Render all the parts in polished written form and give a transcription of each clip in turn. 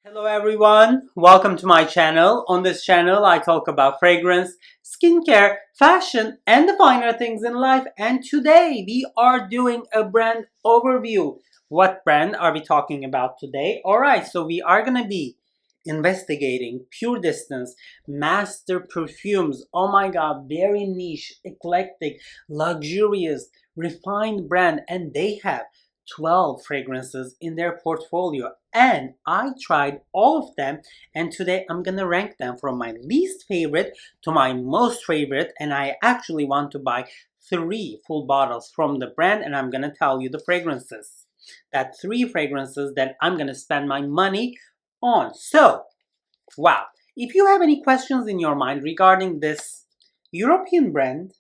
Hello everyone, welcome to my channel. On this channel I talk about fragrance, skincare, fashion and the finer things in life, and today we are doing a brand overview. What brand are we talking about today? Alright, so we are gonna be investigating PureDistance Master Perfumes. Oh my god, very niche, eclectic, luxurious, refined brand, and they have 12 fragrances in their portfolio, and I tried all of them, and today I'm gonna rank them from my least favorite to my most favorite, and I actually want to buy 3 full bottles from the brand, and I'm gonna tell you the fragrances. That 3 fragrances that I'm gonna spend my money on. So, wow. If you have any questions in your mind regarding this European brand,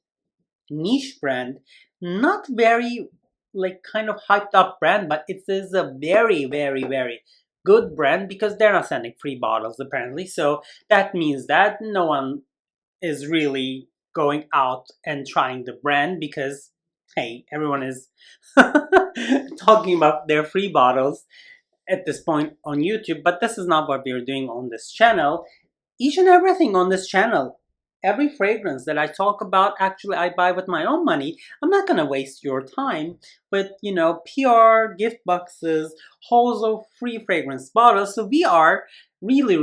niche brand, not very like kind of hyped up brand, but it is a very good brand because they're not sending free bottles apparently. So that means that no one is really going out and trying the brand because hey, everyone is talking about their free bottles at this point on YouTube. But this is not what we're doing on this channel. Each and everything on this channel, every fragrance that I talk about, actually I buy with my own money. I'm not gonna waste your time with, PR, gift boxes, hauls of free fragrance bottles. So we are really,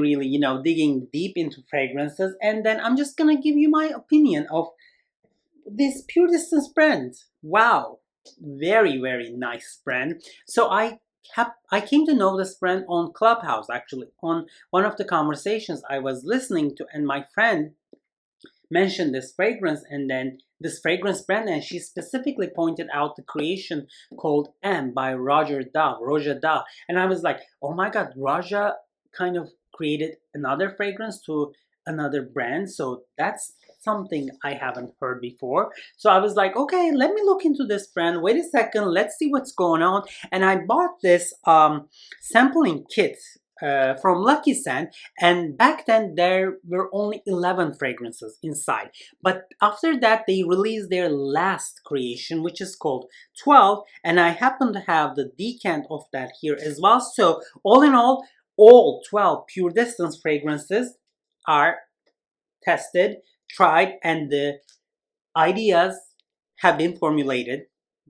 digging deep into fragrances, and then I'm just gonna give you my opinion of this PureDistance brand. Wow, very nice brand. So I came to know this brand on Clubhouse, actually, on one of the conversations I was listening to, and my friend mentioned this fragrance and then this fragrance brand, and she specifically pointed out the creation called M by Roger Da. And I was like, oh my god, Raja kind of created another fragrance to another brand, so that's something I haven't heard before. So I was like, okay, let me look into this brand. Wait a second, let's see what's going on. And I bought this sampling kit from Lucky Sand, and back then there were only 11 fragrances inside, but after that they released their last creation, which is called 12, and I happen to have the decant of that here as well. So all in all 12 PureDistance fragrances are tested, tried, and the ideas have been formulated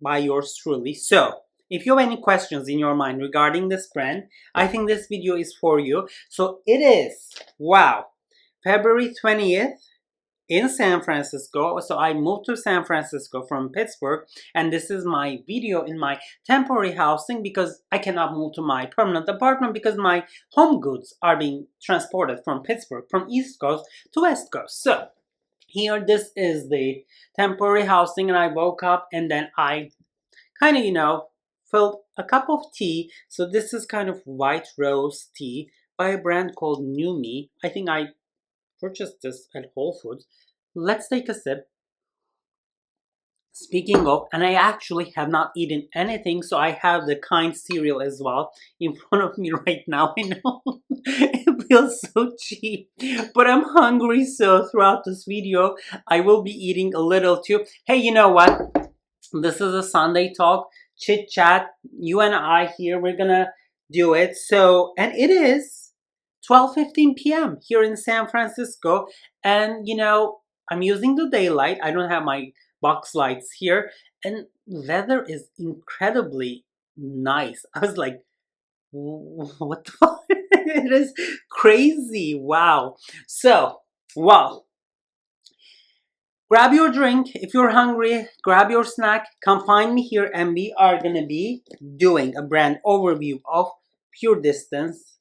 by yours truly. So if you have any questions in your mind regarding this brand, I think this video is for you. So it is, wow, February 20th in San Francisco. So I moved to San Francisco from Pittsburgh, and this is my video in my temporary housing because I cannot move to my permanent apartment because my home goods are being transported from Pittsburgh, from East Coast to West Coast. So here, this is the temporary housing, and I woke up and then I kind of, filled a cup of tea. So this is kind of white rose tea by a brand called New Me. I think I purchased this at Whole Foods. Let's take a sip. Speaking of, and I actually have not eaten anything, so I have the kind cereal as well in front of me right now. I know it feels so cheap, but I'm hungry, so throughout this video I will be eating a little too. Hey, you know what? This is a Sunday talk, chit chat. You and I here, we're gonna do it. So, and it is 12:15 p.m. here in San Francisco, and I'm using the daylight. I don't have my box lights here, and weather is incredibly nice. I was like, what the fuck? It is crazy. Wow. So, wow. Grab your drink if you're hungry, grab your snack, come find me here, and we are gonna be doing a brand overview of PureDistance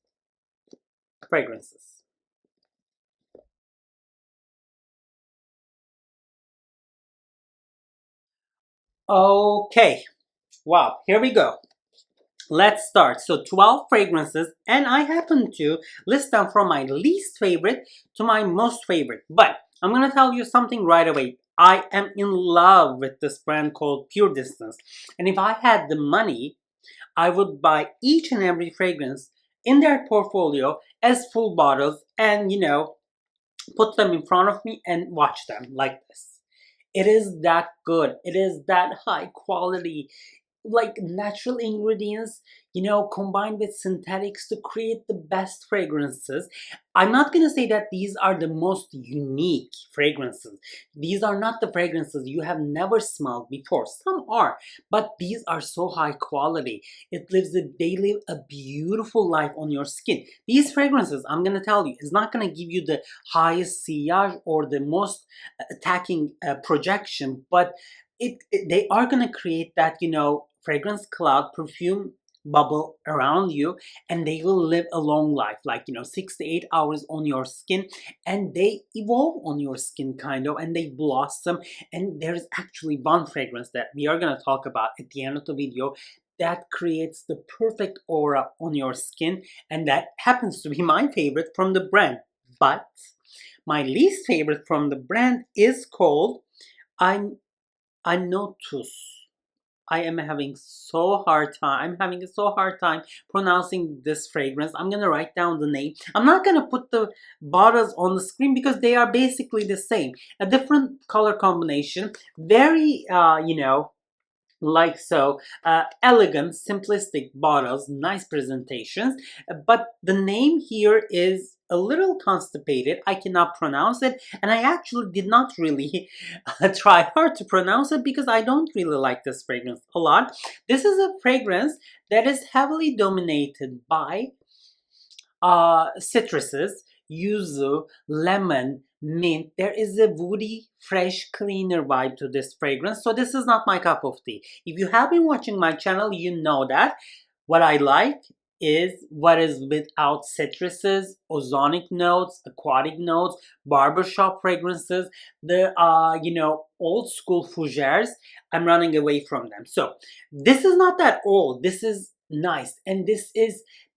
fragrances. Okay, wow, here we go. Let's start. So 12 fragrances, and I happen to list them from my least favorite to my most favorite. But I'm gonna tell you something right away. I am in love with this brand called PureDistance. And if I had the money, I would buy each and every fragrance in their portfolio as full bottles and, put them in front of me and watch them like this. It is that good. It is that high quality. like natural ingredients, combined with synthetics to create the best fragrances. I'm not going to say that these are the most unique fragrances. These are not the fragrances you have never smelled before. Some are, but these are so high quality. They live a beautiful life on your skin. These fragrances, I'm going to tell you, is not going to give you the highest sillage or the most attacking projection, but they are going to create that, fragrance cloud, perfume bubble around you, and they will live a long life, like 6 to 8 hours on your skin, and they evolve on your skin kind of, and they blossom. And there's actually one fragrance that we are going to talk about at the end of the video that creates the perfect aura on your skin, and that happens to be my favorite from the brand. But my least favorite from the brand is called Aenotus. I am having so hard time. I'm having a so hard time pronouncing this fragrance. I'm gonna write down the name. I'm not gonna put the bottles on the screen because they are basically the same. A different color combination. Very, like so, elegant, simplistic bottles, nice presentations, but the name here is a little constipated. I cannot pronounce it, and I actually did not really try hard to pronounce it because I don't really like this fragrance a lot. This is a fragrance that is heavily dominated by citruses, yuzu, lemon, mint. There is a woody, fresh, cleaner vibe to this fragrance. So this is not my cup of tea. If you have been watching my channel, you know that what I like is what is without citruses, ozonic notes, aquatic notes, barbershop fragrances, the old school fougères. I'm running away from them. So this is not that old. This is nice, and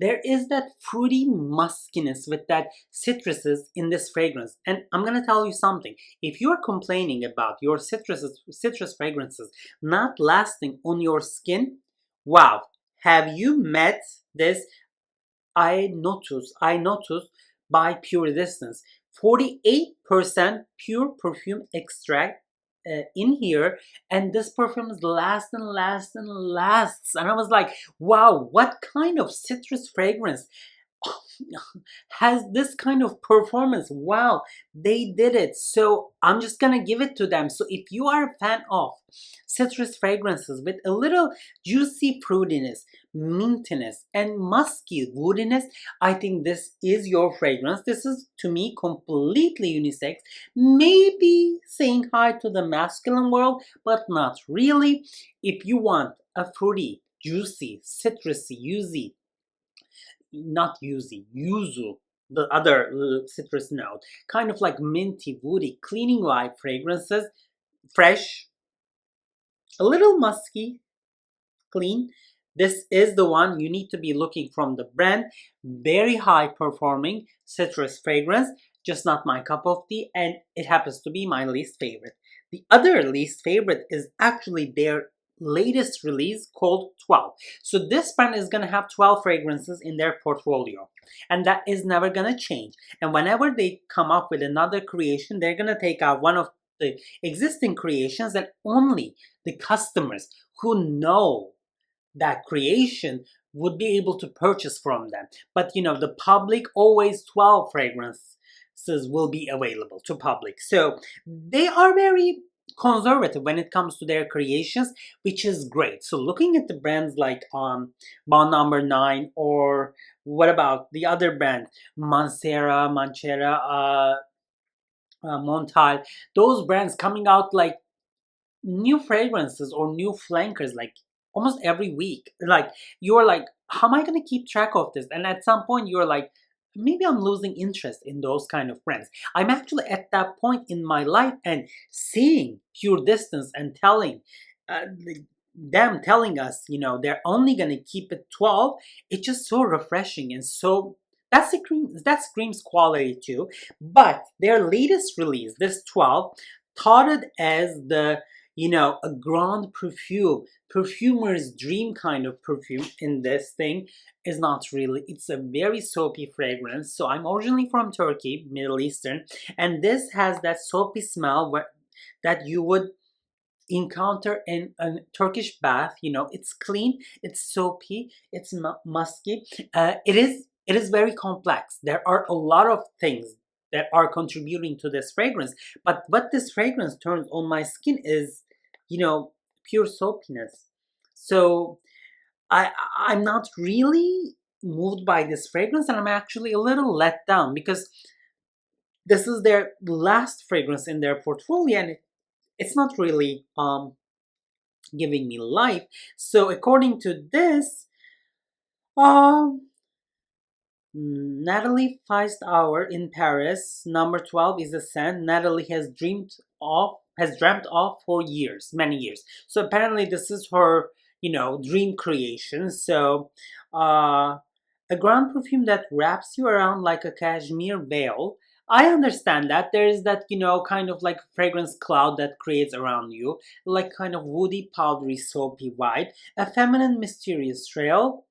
there is that fruity muskiness with that citruses in this fragrance. And I'm gonna tell you something. If you're complaining about your citrus fragrances not lasting on your skin, wow, have you met this I noticed by PureDistance? 48% pure perfume extract in here, and this perfume is lasts and lasts and lasts. And I was like, wow, what kind of citrus fragrance has this kind of performance? Wow, they did it. So I'm just gonna give it to them. So if you are a fan of citrus fragrances with a little juicy fruitiness, mintiness, and musky woodiness, I think this is your fragrance. This is, to me, completely unisex. Maybe saying hi to the masculine world, but not really. If you want a fruity, juicy, citrusy, yuzu, the other citrus note, kind of like minty, woody, cleaning vibe fragrances, fresh, a little musky, clean. This is the one you need to be looking from the brand. Very high performing citrus fragrance, just not my cup of tea, and it happens to be my least favorite. The other least favorite is actually their latest release called 12. So this brand is going to have 12 fragrances in their portfolio, and that is never going to change. And whenever they come up with another creation, they're going to take out one of the existing creations that only the customers who know that creation would be able to purchase from them. But the public, always 12 fragrances will be available to public. So they are very conservative when it comes to their creations, which is great. So looking at the brands like Bond Number 9, or what about the other brand, Manchera, Montal, those brands coming out like new fragrances or new flankers like almost every week. Like, you're like, how am I going to keep track of this? And at some point you're like, maybe I'm losing interest in those kind of brands. I'm actually at that point in my life, and seeing PureDistance and uh, them telling us, they're only going to keep it 12, it's just so refreshing. And so that screams quality too. But their latest release, this 12, touted as the a grand perfume, perfumer's dream kind of perfume. In this thing is not really. It's a very soapy fragrance. So I'm originally from Turkey, Middle Eastern, and this has that soapy smell that you would encounter in a Turkish bath. It's clean, it's soapy, it's musky. It is very complex. There are a lot of things that are contributing to this fragrance. But what this fragrance turns on my skin is, you know, pure soapiness. So I'm not really moved by this fragrance, and I'm actually a little let down because this is their last fragrance in their portfolio, and it's not really giving me life. So according to this, um Natalie Feist-Hour in Paris, number 12 is a scent Natalie has dreamt of for years, many years. So apparently this is her, dream creation. So a grand perfume that wraps you around like a cashmere veil. I understand that there is that, kind of like fragrance cloud that creates around you, like kind of woody, powdery, soapy vibe, a feminine, mysterious trail,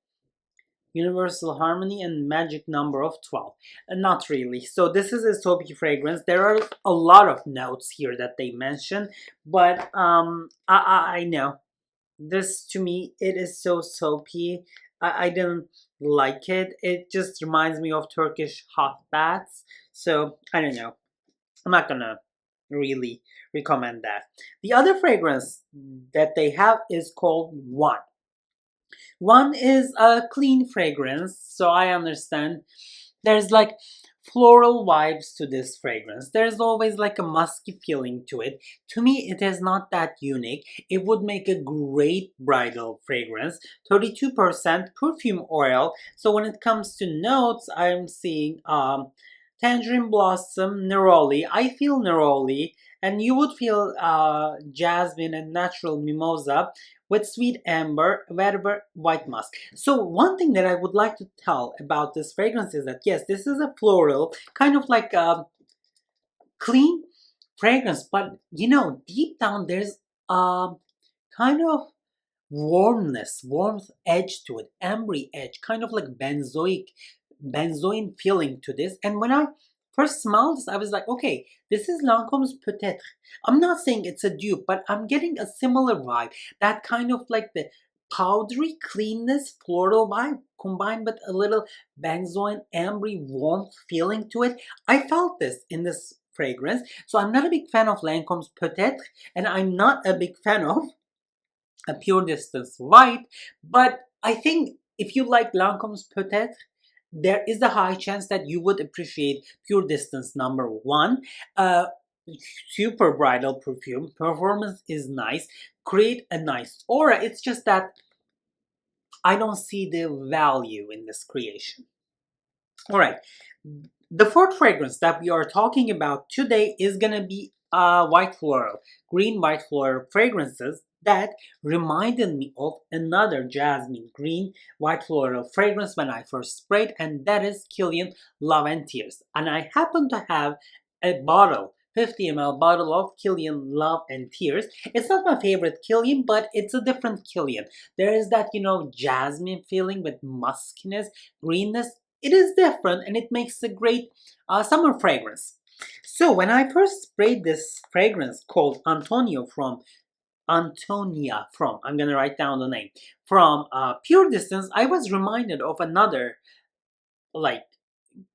universal harmony, and magic number of 12. Not really. So this is a soapy fragrance. There are a lot of notes here that they mention, but I know this, to me, it is so soapy. I didn't like it. It just reminds me of Turkish hot baths. So I don't know. I'm not gonna really recommend that. The other fragrance that they have is called One. One is a clean fragrance, so I understand there's like floral vibes to this fragrance. There's always like a musky feeling to it. To me, it is not that unique. It would make a great bridal fragrance. 32% perfume oil. So when it comes to notes, I'm seeing tangerine blossom, neroli. I feel neroli, and you would feel jasmine and natural mimosa with sweet amber, vetiver, white musk. So one thing that I would like to tell about this fragrance is that yes, this is a floral, kind of like a clean fragrance, but deep down there's a kind of warmth edge to it, ambery edge, kind of like benzoin feeling to this. And when I first smelled this, I was like, okay, this is Lancome's Peut-être. I'm not saying it's a dupe, but I'm getting a similar vibe. That kind of like the powdery cleanness, floral vibe, combined with a little benzoin, ambery warmth feeling to it. I felt this in this fragrance. So I'm not a big fan of Lancome's Peut-être, and I'm not a big fan of a PureDistance white, but I think if you like Lancome's Peut-être, there is a high chance that you would appreciate PureDistance number one. Uh, Super bridal perfume. Performance is nice. Create a nice aura. It's just that I don't see the value in this creation. All right. The fourth fragrance that we are talking about today is gonna be white floral, green white floral fragrances that reminded me of another jasmine green white floral fragrance when I first sprayed, and that is Kilian Love and Tears. And I happen to have a bottle, 50 ml bottle of Kilian Love and Tears. It's not my favorite Kilian, but it's a different Kilian. There is that, jasmine feeling with muskiness, greenness. It is different, and it makes a great summer fragrance. So when I first sprayed this fragrance called Antonia from, I'm gonna write down the name, from PureDistance, I was reminded of another like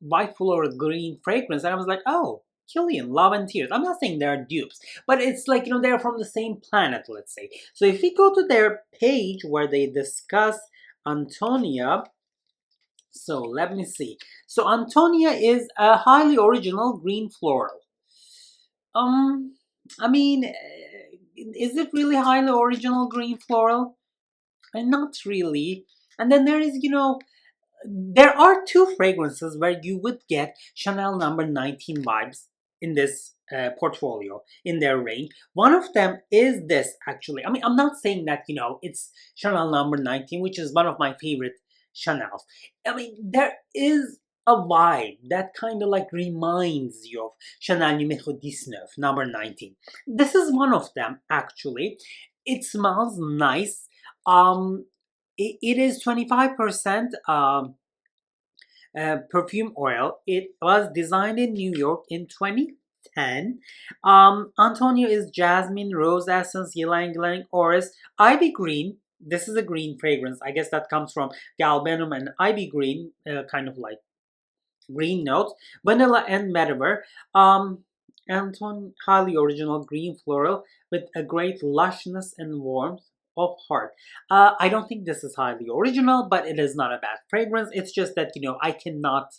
white floral green fragrance, and I was like, oh, Killian, Love and Tears. I'm not saying they're dupes, but it's like, they're from the same planet, let's say. So if we go to their page where they discuss Antonia, so let me see. So Antonia is a highly original green floral. Um, I mean, is it really highly original green floral? Not really. And then there is, there are two fragrances where you would get Chanel number 19 vibes in this portfolio, in their range. One of them is this, actually. I mean, I'm not saying that, it's Chanel number 19, which is one of my favorite Chanels. I mean, there is a vibe that kind of like reminds you of Chanel numéro 19, number 19. This is one of them, actually. It smells nice. It is 25% perfume oil. It was designed in New York in 2015. 10. Antonia is jasmine, rose essence, ylang ylang, orris, ivy green. This is a green fragrance. I guess that comes from galbanum and ivy green, kind of like green notes, vanilla and vetiver. Anton, highly original green floral with a great lushness and warmth of heart. I don't think this is highly original, but it is not a bad fragrance. It's just that, I cannot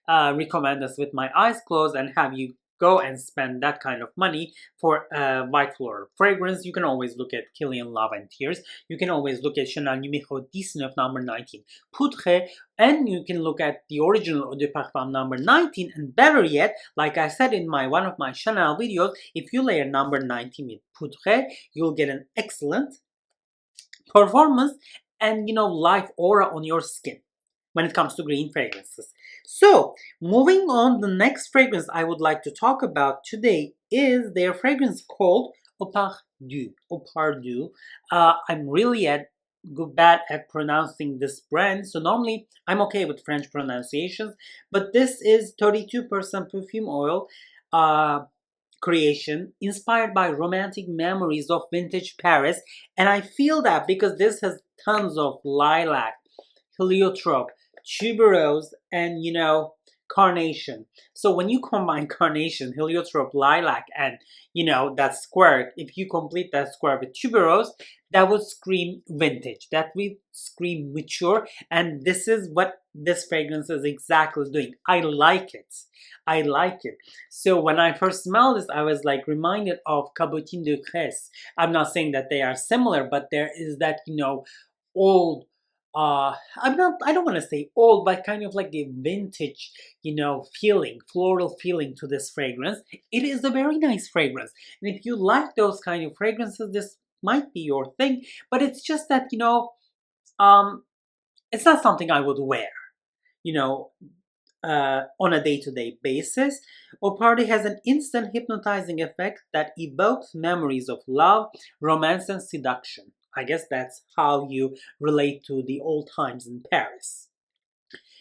recommend this with my eyes closed and have you go and spend that kind of money for a white floral fragrance. You can always look at Killian Love and Tears. You can always look at Chanel numéro 19, number 19, Poudre, and you can look at the original Eau de Parfum number 19, and better yet, like I said in one of my Chanel videos, if you layer number 19 with Poudre, you'll get an excellent performance and life aura on your skin when it comes to green fragrances. So moving on, the next fragrance I would like to talk about today is their fragrance called Opardu. Opardu. I'm really bad at pronouncing this brand, so normally I'm okay with French pronunciations, but this is 32% perfume oil creation inspired by romantic memories of vintage Paris, and I feel that because this has tons of lilac, heliotrope, tuberose, and carnation. So when you combine carnation, heliotrope, lilac, and that square, if you complete that square with tuberose, that would scream vintage, that would scream mature, and this is what this fragrance is exactly doing. I like it. I like it. So when I first smelled this, I was like reminded of Cabotine de Cresse. I'm not saying that they are similar, but there is that old, I don't want to say old, but kind of like a vintage feeling, floral feeling to this fragrance. It is a very nice fragrance, and if you like those kind of fragrances, this might be your thing. But it's just that um it's not something I would wear you know on a day-to-day basis. Opardi has an instant hypnotizing effect that evokes memories of love, romance, and seduction. I guess that's how you relate to the old times in Paris.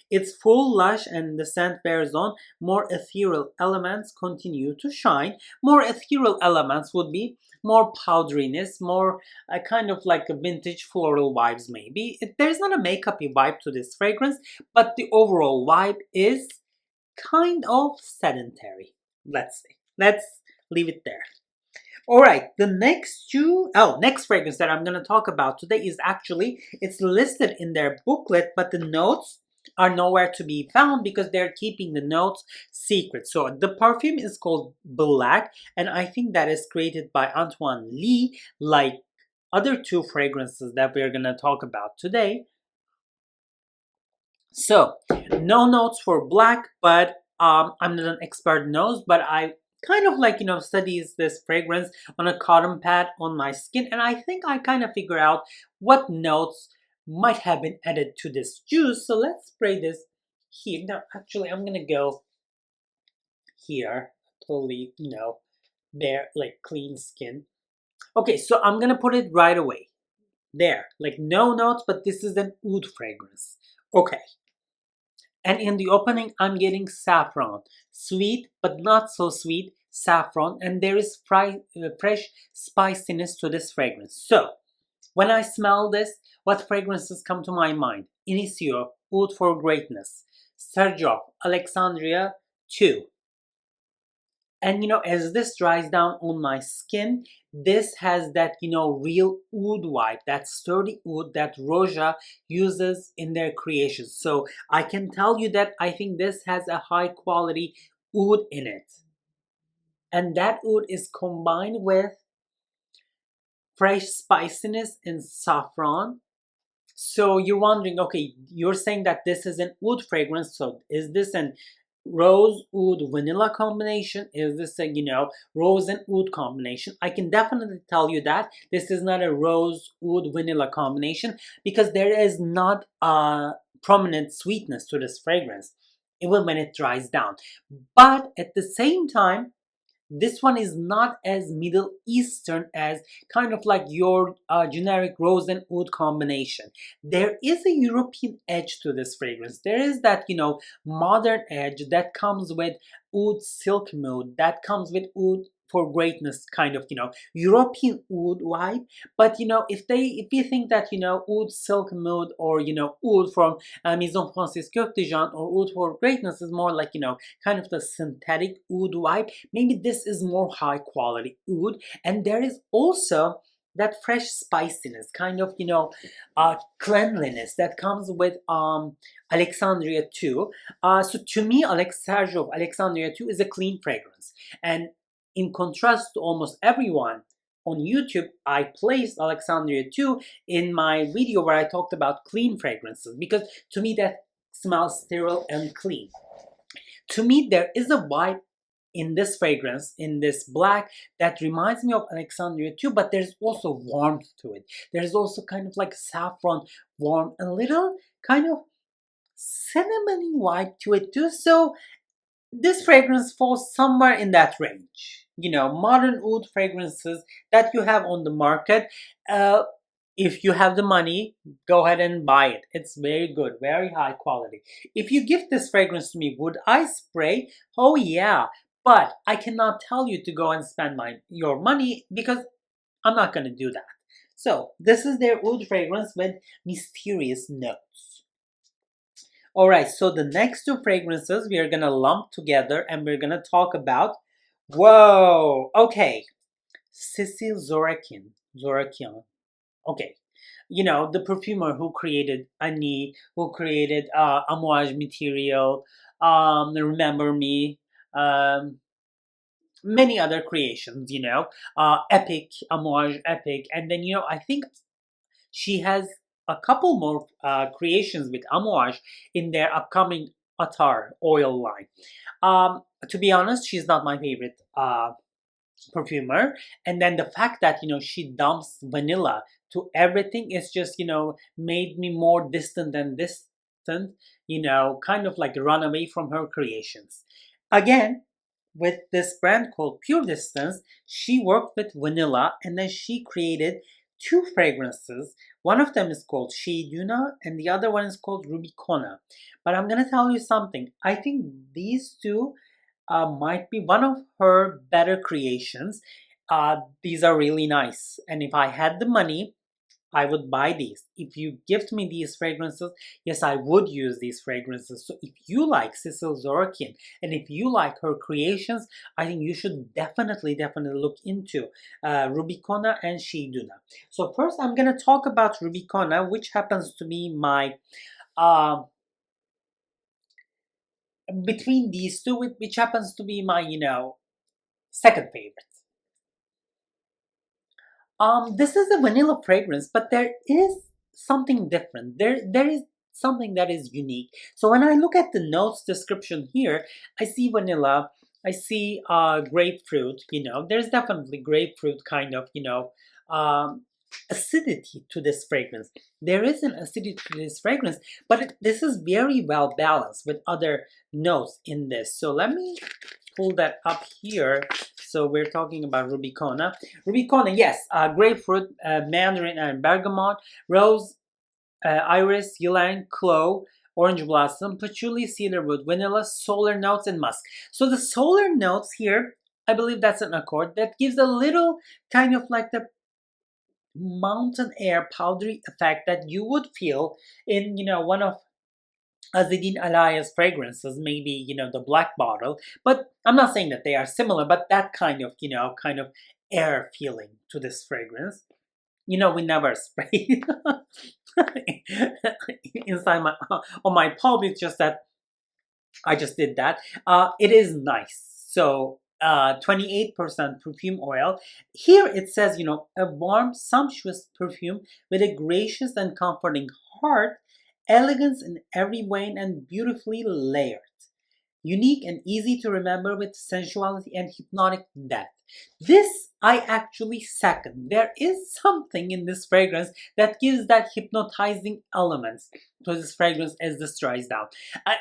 Its full lush and the scent bears on, more ethereal elements continue to shine. More ethereal elements would be more powderiness, more kind of like a vintage floral vibes maybe. There's not a makeupy vibe to this fragrance, but the overall vibe is kind of sedentary. Let's say. Let's leave it there. All right, the next fragrance that I'm going to talk about today is actually, it's listed in their booklet, but the notes are nowhere to be found because they're keeping the notes secret. So the perfume is called Black, and I think that is created by Antoine Lee, like other two fragrances that we're going to talk about today. So no notes for Black, but I'm not an expert nose, but I kind of like studies this fragrance on a cotton pad on my skin, and I think I kind of figure out what notes might have been added to this juice. So let's spray this here. Now actually I'm gonna go here, totally bare, like clean skin. Okay, so I'm gonna put it right away there, like no notes, but this is an oud fragrance. Okay. And in the opening, I'm getting saffron. Sweet, but not so sweet saffron. And there is fresh spiciness to this fragrance. So, when I smell this, what fragrances come to my mind? Inicio, Oud for Greatness. Sergio, Alexandria 2. And as this dries down on my skin, this has that real oud vibe, that sturdy oud that Roja uses in their creations. So I can tell you that I think this has a high quality oud in it, and that oud is combined with fresh spiciness and saffron. So you're wondering, okay, you're saying that this is an oud fragrance, so is this an rose oud vanilla combination? Is this a rose and oud combination? I can definitely tell you that this is not a rose oud vanilla combination, because there is not a prominent sweetness to this fragrance even when it dries down. But at the same time, This one is not as Middle Eastern as kind of like your generic rose and oud combination. There is a European edge to this fragrance. There is that, modern edge that comes with oud silk mood, that comes with oud for greatness kind of, European oud vibe. But if you think that, oud silk mood, or oud from Maison Francis Coq de Jean, or oud for greatness is more like, kind of the synthetic oud vibe, maybe this is more high quality oud. And there is also that fresh spiciness, kind of, cleanliness that comes with Alexandria 2. So to me, Sergio of Alexandria 2 is a clean fragrance. And in contrast to almost everyone on YouTube, I placed Alexandria 2 in my video where I talked about clean fragrances, because to me that smells sterile and clean. To me, there is a vibe in this fragrance, in this black, that reminds me of Alexandria too, but there's also warmth to it. There's also kind of like saffron warm, a little kind of cinnamony vibe to it too. So this fragrance falls somewhere in that range. Modern oud fragrances that you have on the market. If you have the money, go ahead and buy it. It's very good, very high quality. If you give this fragrance to me, would I spray? Oh yeah, but I cannot tell you to go and spend your money, because I'm not going to do that. So this is their oud fragrance with mysterious notes. Alright, so the next two fragrances we are going to lump together, and we're going to talk about, whoa, okay, Cecil Zorakian. Okay, the perfumer who created Annie, who created Amouage Material, Remember Me, many other creations, Epic, Amouage Epic, and then, I think she has a couple more creations with Amouage in their upcoming Attar oil line. To be honest, she's not my favorite perfumer. And then the fact that she dumps vanilla to everything is just made me more distant and distant, kind of like run away from her creations. Again, with this brand called PureDistance, she worked with vanilla, and then she created two fragrances. One of them is called Sheiduna and the other one is called Rubikona. But I'm gonna tell you something. I think these two might be one of her better creations. These are really nice, and if I had the money, I would buy these. If you gift me these fragrances, yes, I would use these fragrances. So if you like Cecil Zorakian, and if you like her creations, I think you should definitely look into Rubikona and Sheiduna. So first I'm going to talk about Rubikona, which happens to be my between these two, which happens to be my, second favorite. This is a vanilla fragrance, but there is something different. There is something that is unique. So when I look at the notes description here, I see vanilla, I see grapefruit. There's definitely grapefruit kind of, acidity to this fragrance. There is an acidity to this fragrance, but this is very well balanced with other notes in this. So let me pull that up here. So we're talking about Rubikona. Rubikona, yes, grapefruit, mandarin and bergamot, rose, iris, ylang, clove, orange blossom, patchouli, cedarwood, vanilla, solar notes, and musk. So the solar notes here, I believe that's an accord that gives a little kind of like the mountain air powdery effect that you would feel in one of Azedine Alaya's fragrances, maybe the black bottle. But I'm not saying that they are similar, but that kind of kind of air feeling to this fragrance. We never spray inside my on my palm. It's just that I just did that. It is nice. So 28% perfume oil. Here it says, a warm, sumptuous perfume with a gracious and comforting heart, elegance in every vein, and beautifully layered. Unique and easy to remember with sensuality and hypnotic depth. This I actually second. There is something in this fragrance that gives that hypnotizing elements to this fragrance as this dries down.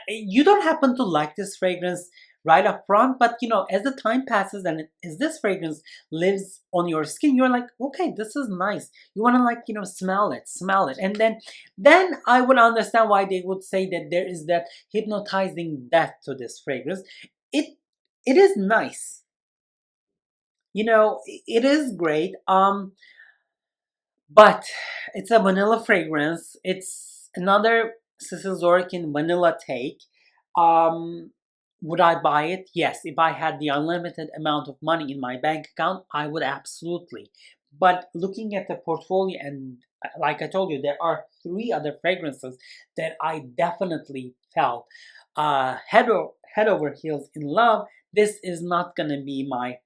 You don't happen to like this fragrance right up front. But as the time passes and as this fragrance lives on your skin, you're like, okay, this is nice. You want to like, smell it. And then I would understand why they would say that there is that hypnotizing depth to this fragrance. It it is nice. It is great. But it's a vanilla fragrance. It's another Sicilzorican vanilla take. Um, would I buy it? Yes. If I had the unlimited amount of money in my bank account, I would absolutely. But looking at the portfolio, and like I told you, there are three other fragrances that I definitely felt head over heels in love. This is not gonna be my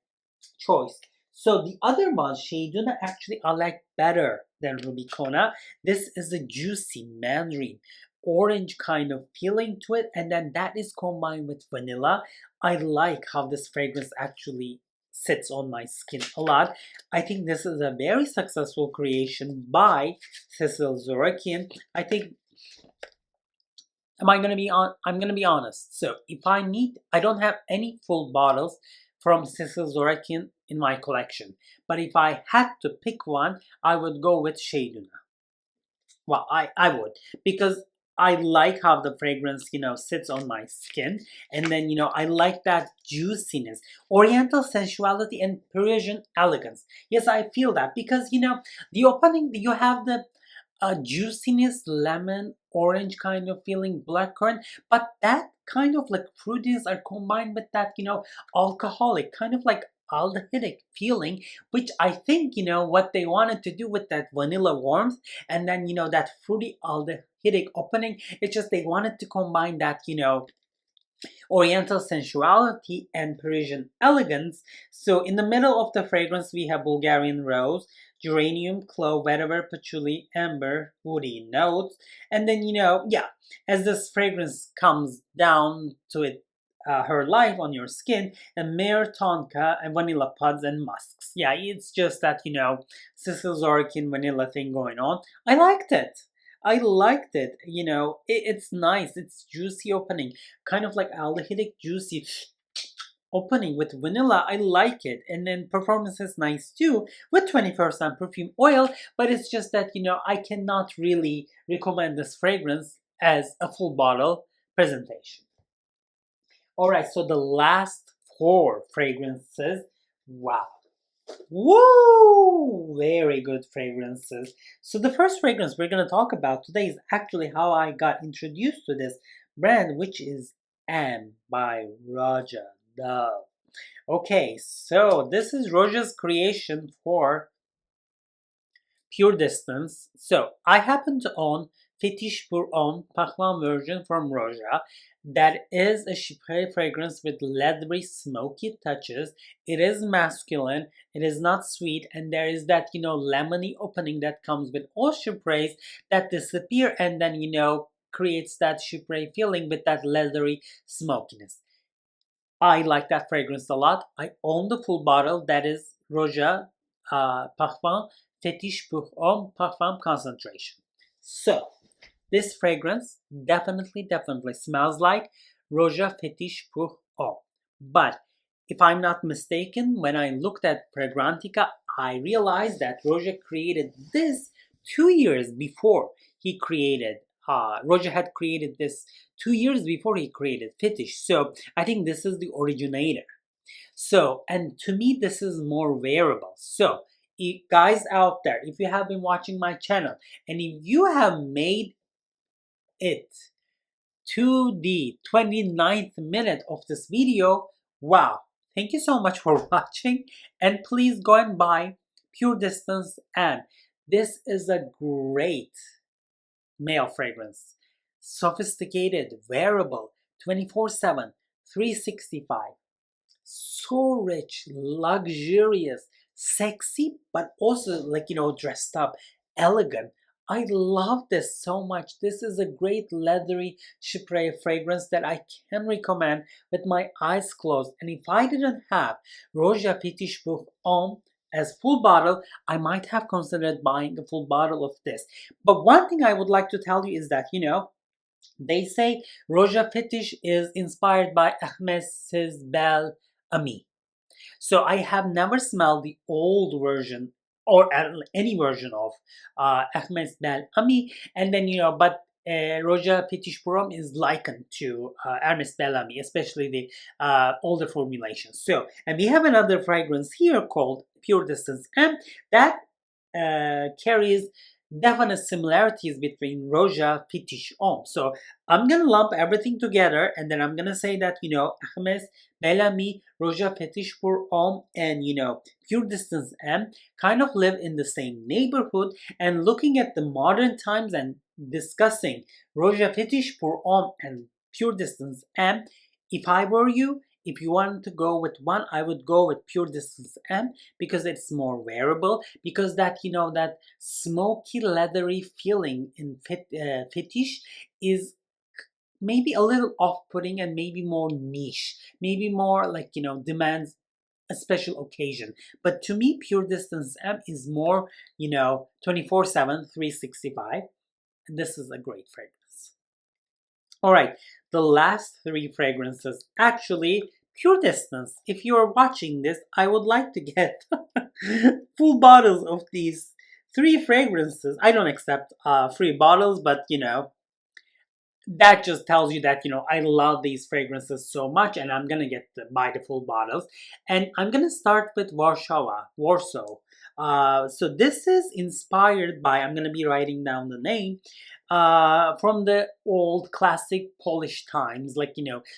choice. So the other one, Sheiduna, actually I like better than Rubikona. This is a juicy mandarin, orange kind of feeling to it, and then that is combined with vanilla. I like how this fragrance actually sits on my skin a lot. I think this is a very successful creation by Cecil Zorakian. I think I'm gonna be honest. So if I don't have any full bottles from Cecil Zorakian in my collection. But if I had to pick one, I would go with Sheiduna. Well, I would, because I like how the fragrance, sits on my skin. And then, I like that juiciness, oriental sensuality, and Parisian elegance. Yes, I feel that because, the opening, you have the juiciness, lemon, orange kind of feeling, blackcurrant, but that kind of like fruitiness are combined with that, alcoholic, kind of like aldehydic feeling, which I think, what they wanted to do with that vanilla warmth and then, that fruity aldehydic opening, it's just they wanted to combine that, Oriental sensuality and Parisian elegance. So in the middle of the fragrance, we have Bulgarian rose, geranium, clove, vetiver, patchouli, amber, woody notes. And then, yeah, as this fragrance comes down to it, her life on your skin, and myrrh, tonka, and vanilla pods and musks. Yeah, it's just that, Sicil Zorican vanilla thing going on. I liked it. I liked it. It's nice. It's juicy opening, kind of like aldehydic juicy opening with vanilla. I like it. And then performance is nice too with 20% perfume oil. But it's just that I cannot really recommend this fragrance as a full bottle presentation. All right. So the last four fragrances. Wow. Woo! Very good fragrances. So the first fragrance we're going to talk about today is actually how I got introduced to this brand, which is Anne by Raja Dove. Okay, so this is Roja's creation for PureDistance. So I happen to own Fetish pour Homme Parfum version from Roja. That is a chypre fragrance with leathery, smoky touches. It is masculine. It is not sweet, and there is that lemony opening that comes with all chypres that disappear, and then creates that chypre feeling with that leathery smokiness. I like that fragrance a lot. I own the full bottle. That is Roja Parfum Fetish pour Homme Parfum Concentration. So, this fragrance definitely smells like Roja Fetish pour Homme. But if I'm not mistaken, when I looked at Fragrantica, I realized that Roja created this 2 years before he created. Roja had created this 2 years before he created Fetish. So I think this is the originator. So, and to me, this is more wearable. So, guys out there, if you have been watching my channel and if you have made it to the 29th minute of this video, wow, thank you so much for watching, and please go and buy PureDistance. And this is a great male fragrance, sophisticated, wearable, 24/7, 365. So rich, luxurious, sexy, but also like dressed up, elegant. I love this so much. This is a great leathery chypre fragrance that I can recommend with my eyes closed. And if I didn't have Roja Fetish pour Homme as full bottle, I might have considered buying a full bottle of this. But one thing I would like to tell you is that They say Roja Fetish is inspired by Ahmed's Bel Ami. So I have never smelled the old version or any version of Ahmed's Bel Ami, and then but Roja Petiş Purom is likened to Hermes Bellamy, especially the older formulations. So, and we have another fragrance here called Pure Distance M that carries definite similarities between Roja, Petiş, Om. So I'm gonna lump everything together, and then I'm gonna say that Hermes Bellamy, Roja Petiş Pour Om, and Pure Distance M kind of live in the same neighborhood. And looking at the modern times and discussing Roja Petiş Pour Om and Pure Distance M, if I were you, if you want to go with one, I would go with Pure Distance M because it's more wearable. Because that that smoky, leathery feeling in Fetish is maybe a little off-putting and maybe more niche, maybe more like demands a special occasion. But to me, Pure Distance M is more 24/7, 365. And this is a great fragrance. All right, the last three fragrances. Actually, Pure Distance, if you are watching this, I would like to get full bottles of these three fragrances. I don't accept free bottles, but that just tells you that I love these fragrances so much, and I'm gonna buy the full bottles. And I'm gonna start with Warsaw. So this is inspired by, I'm gonna be writing down the name, from the old classic Polish times, like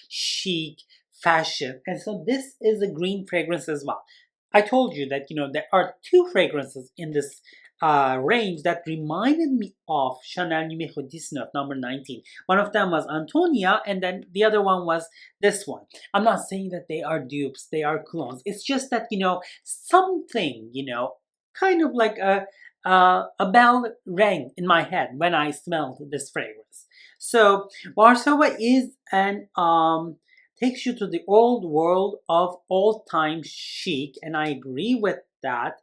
chic fashion. And so this is a green fragrance as well. I told you that there are two fragrances in this range that reminded me of Chanel Numéro 19, number 19. One of them was Antonia, and then the other one was this one. I'm not saying that they are dupes, they are clones. It's just that, something, kind of like a bell rang in my head when I smelled this fragrance. So Warszawa is an takes you to the old world of old-time chic, and I agree with that.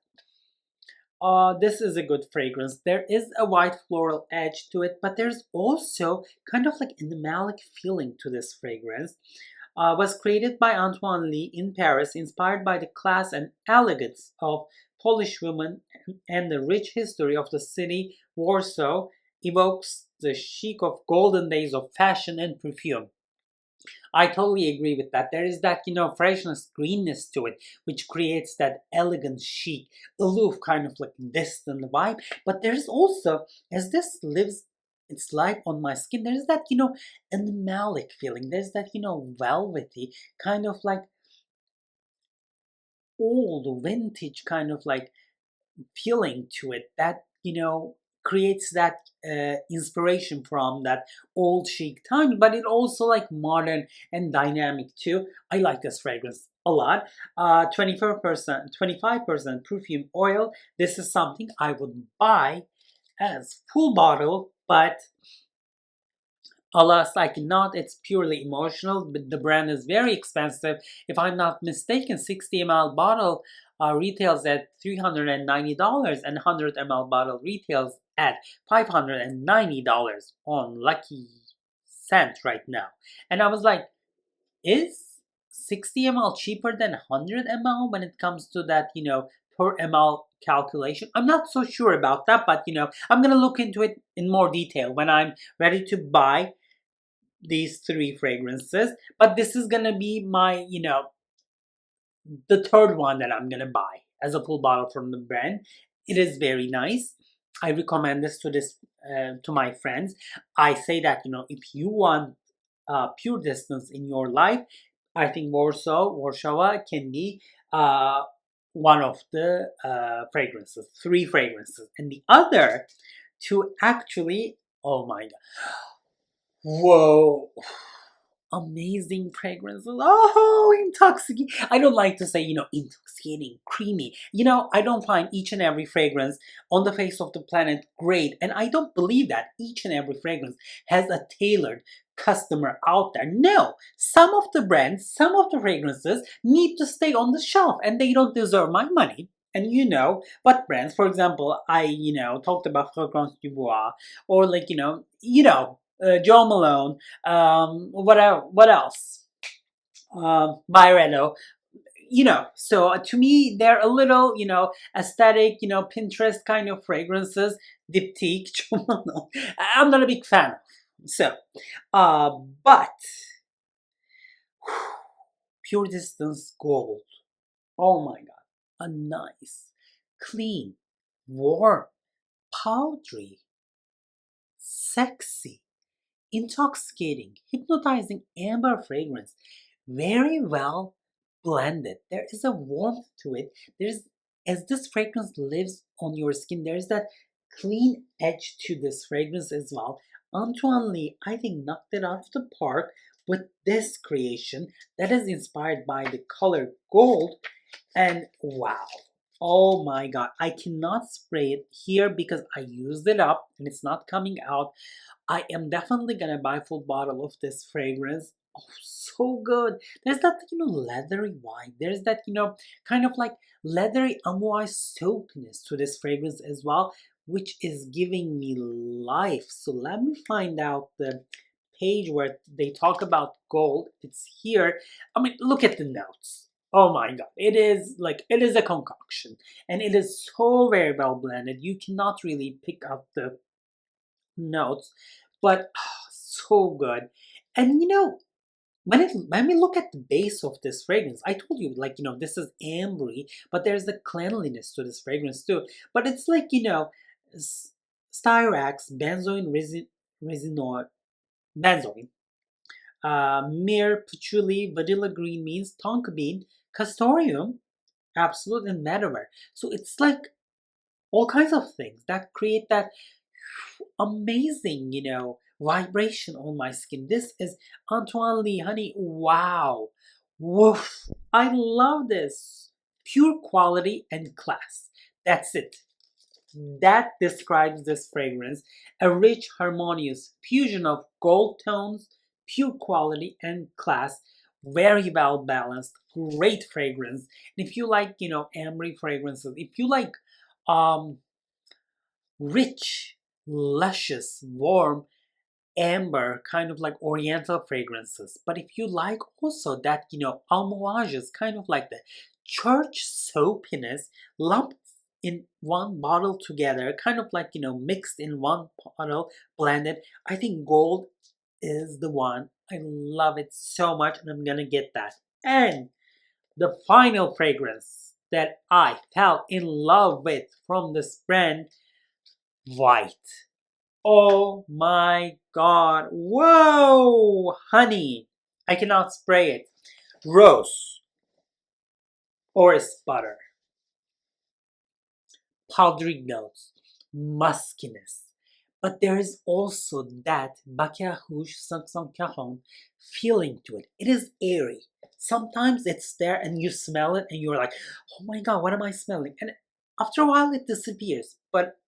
This is a good fragrance. There is a white floral edge to it, but there's also kind of like animalic feeling to this fragrance. Was created by Antoine Lee in Paris, inspired by the class and elegance of Polish women, and the rich history of the city. Warsaw evokes the chic of golden days of fashion and perfume. I totally agree with that. There is that, freshness, greenness to it, which creates that elegant, chic, aloof, kind of like distant vibe. But there's also, as this lives its life on my skin, there's that, animalic feeling. There's that, velvety, kind of like old, vintage, kind of like feeling to it that creates that inspiration from that old chic time, but it also like modern and dynamic too. I like this fragrance a lot. 24%, 25% perfume oil. This is something I would buy as full bottle, but alas, I cannot. It's purely emotional, but the brand is very expensive. If I'm not mistaken, 60 ml bottle retails at $390, and 100 ml bottle retails at $590 on Lucky Cent right now. And I was like, is 60 ml cheaper than 100 ml when it comes to that, per ml calculation? I'm not so sure about that, but I'm gonna look into it in more detail when I'm ready to buy these three fragrances. But this is gonna be my the third one that I'm gonna buy as a full bottle from the brand. It is very nice. I recommend this to my friends. I say that if you want pure distance in your life, I think Warszawa can be one of the fragrances, three fragrances, and the other two actually. Oh my god! Whoa! Amazing fragrances. Oh, intoxicating. I don't like to say, intoxicating, creamy. I don't find each and every fragrance on the face of the planet great. And I don't believe that each and every fragrance has a tailored customer out there. No, some of the brands, some of the fragrances need to stay on the shelf and they don't deserve my money. And what brands, for example, I, talked about Fragrance du Bois, or like, Joe Malone. What else? Byredo. So to me, they're a little, aesthetic, Pinterest kind of fragrances. Diptyque. Joe Malone. I'm not a big fan. So, uh, but Pure Distance Gold. Oh my god. A nice, clean, warm, powdery, sexy, intoxicating, hypnotizing amber fragrance. Very well blended. There is a warmth to it. There's as this fragrance lives on your skin, there's that clean edge to this fragrance as well. Antoine Lee, I think, knocked it out of the park with this creation that is inspired by the color gold. And wow, oh my god, I cannot spray it here because I used it up and it's not coming out. I am definitely gonna buy a full bottle of this fragrance. Oh, so good. There's that, leathery vibe. There's that, kind of like leathery amouage soapiness to this fragrance as well, which is giving me life. So let me find out the page where they talk about gold. It's here. I mean, look at the notes. Oh my god, it is a concoction, and it is so very well blended. You cannot really pick up the notes, but so good. And when we look at the base of this fragrance, I told you, like, this is ambery, but there's the cleanliness to this fragrance too. But it's like, styrax, benzoin resin, resinol, benzoin, myrrh, patchouli, vanilla green means, tonka bean, castoreum, absolute, and metaver. So it's like all kinds of things that create that amazing, vibration on my skin. This is Antoine Lee, honey. Wow. Woof. I love this. Pure quality and class. That's it. That describes this fragrance. A rich, harmonious fusion of gold tones, pure quality, and class. Very well balanced. Great fragrance. And if you like, ambery fragrances, if you like um rich, luscious, warm, amber, kind of like oriental fragrances. But if you like also that, almoages, kind of like the church soapiness lumped in one bottle together, kind of like, mixed in one bottle, blended, I think gold is the one. I love it so much, and I'm gonna get that. And the final fragrance that I fell in love with from this brand, white. Oh my god. Whoa, honey. I cannot spray it. Rose, orris butter, powdery notes, muskiness. But there is also that Baccarat Rouge Caron feeling to it. It is airy. Sometimes it's there and you smell it and you're like, oh my god, what am I smelling? And after a while it disappears. But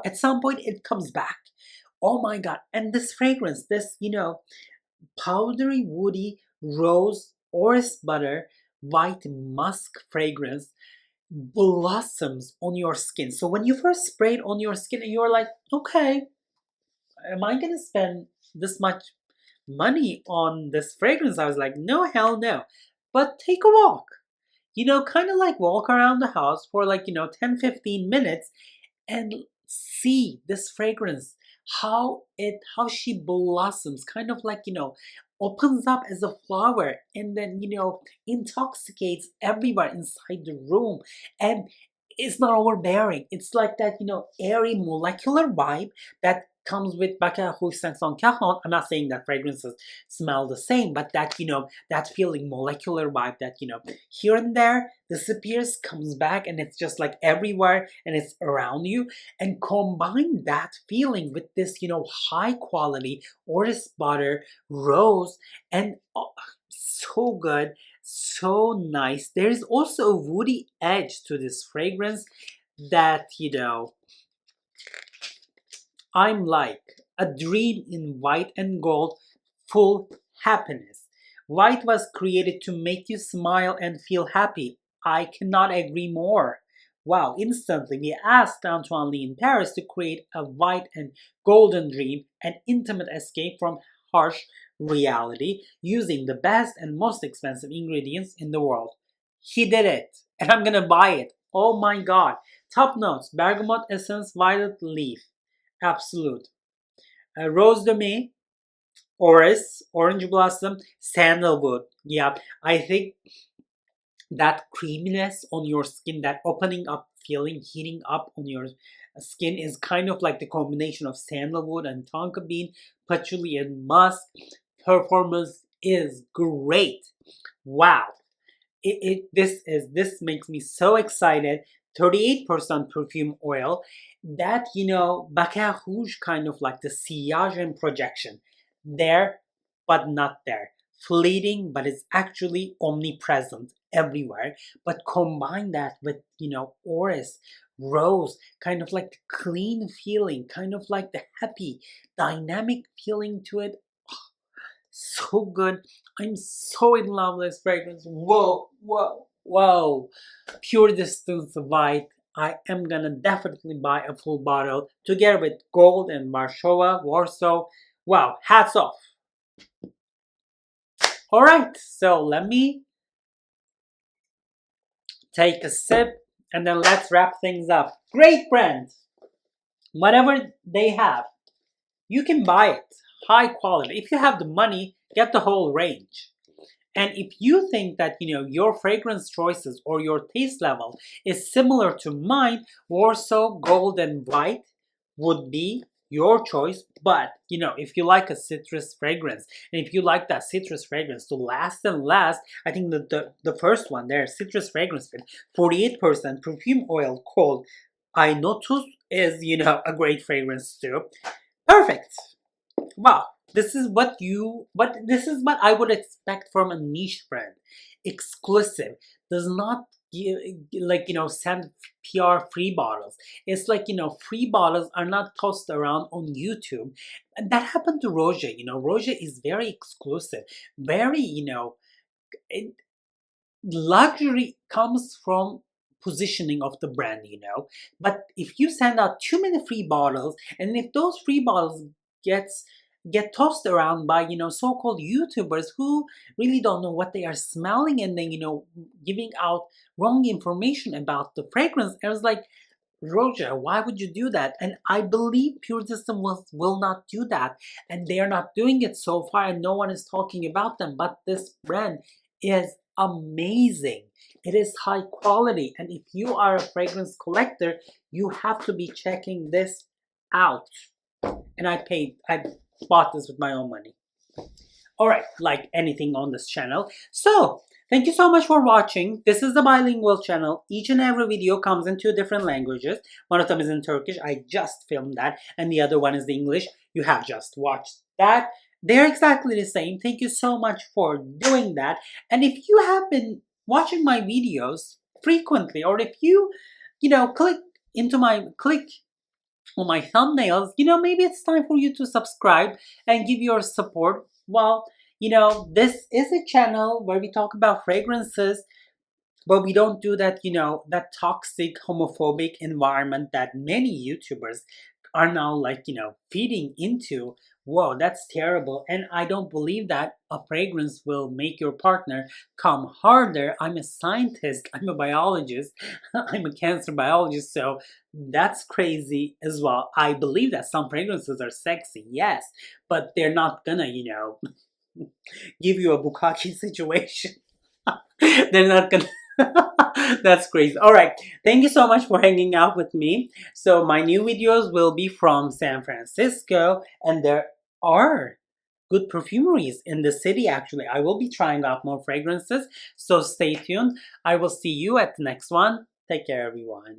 at some point it comes back. Oh my god. And this fragrance, this, powdery woody rose orris butter white musk fragrance blossoms on your skin. So when you first spray it on your skin and you're like, okay, am I gonna spend this much money on this fragrance? I was like, no, hell no. But take a walk, kind of like walk around the house for like, 10-15 minutes and see this fragrance, how she blossoms, kind of like, opens up as a flower and then, intoxicates everyone inside the room. And it's not overbearing. It's like that, airy molecular vibe that comes with Baccarat Rouge 540. I'm not saying that fragrances smell the same, but that, that feeling molecular vibe that, here and there disappears, comes back, and it's just like everywhere and it's around you. And combine that feeling with this, high quality orris butter, rose, and so good, so nice. There is also a woody edge to this fragrance that, I'm like a dream in white and gold, full happiness. White was created to make you smile and feel happy. I cannot agree more. Wow, instantly we asked Antonia in Paris to create a white and golden dream, an intimate escape from harsh reality using the best and most expensive ingredients in the world. He did it, and I'm gonna buy it. Oh my god. Top notes: bergamot essence, violet leaf, absolute. Rose de May, orris, orange blossom, sandalwood. Yeah, I think that creaminess on your skin, that opening up feeling, heating up on your skin is kind of like the combination of sandalwood and tonka bean, patchouli and musk. Performance is great. Wow. This makes me so excited. 38% perfume oil. That, Baccarat Rouge, kind of like the sillage and projection. There, but not there. Fleeting, but it's actually omnipresent everywhere. But combine that with, orris, rose, kind of like the clean feeling, kind of like the happy, dynamic feeling to it. So good. I'm so in love with this fragrance. Whoa, whoa, whoa. PureDistance White. I am gonna definitely buy a full bottle together with gold and Warszawa, Warsaw. Wow, hats off. Alright, so let me take a sip and then let's wrap things up. Great brand. Whatever they have, you can buy it. High quality. If you have the money, get the whole range. And if you think that your fragrance choices or your taste level is similar to mine, Warsaw Gold and White would be your choice. But if you like a citrus fragrance, and if you like that citrus fragrance to last and last, I think the first one there, citrus fragrance with 48% perfume oil called Aenotus is a great fragrance too. Perfect. Wow, this is what I would expect from a niche brand. Exclusive. Does not send PR free bottles. It's like free bottles are not tossed around on YouTube. And that happened to Roger. Roger is very exclusive. Very, it, luxury comes from positioning of the brand, but if you send out too many free bottles, and if those free bottles gets get tossed around by so-called YouTubers who really don't know what they are smelling, and then giving out wrong information about the fragrance, I was like, Roger, why would you do that? And I believe Pure System will not do that, and they are not doing it so far, and no one is talking about them. But this brand is amazing. It is high quality, and if you are a fragrance collector, you have to be checking this out. And I bought this with my own money. Alright, like anything on this channel. So, thank you so much for watching. This is the bilingual channel. Each and every video comes in 2 different languages. One of them is in Turkish. I just filmed that. And the other one is the English. You have just watched that. They're exactly the same. Thank you so much for doing that. And if you have been watching my videos frequently, or if you, click on my thumbnails, maybe it's time for you to subscribe and give your support. Well, this is a channel where we talk about fragrances, but we don't do that, that toxic homophobic environment that many YouTubers are now feeding into. Whoa, that's terrible. And I don't believe that a fragrance will make your partner come harder. I'm a scientist, I'm a biologist, I'm a cancer biologist, so that's crazy as well. I believe that some fragrances are sexy, yes, but they're not gonna, give you a bukkake situation. They're not gonna. That's crazy. All right, thank you so much for hanging out with me. So my new videos will be from San Francisco, and there are good perfumeries in the city. Actually, I will be trying out more fragrances, so stay tuned. I will see you at the next one. Take care, everyone.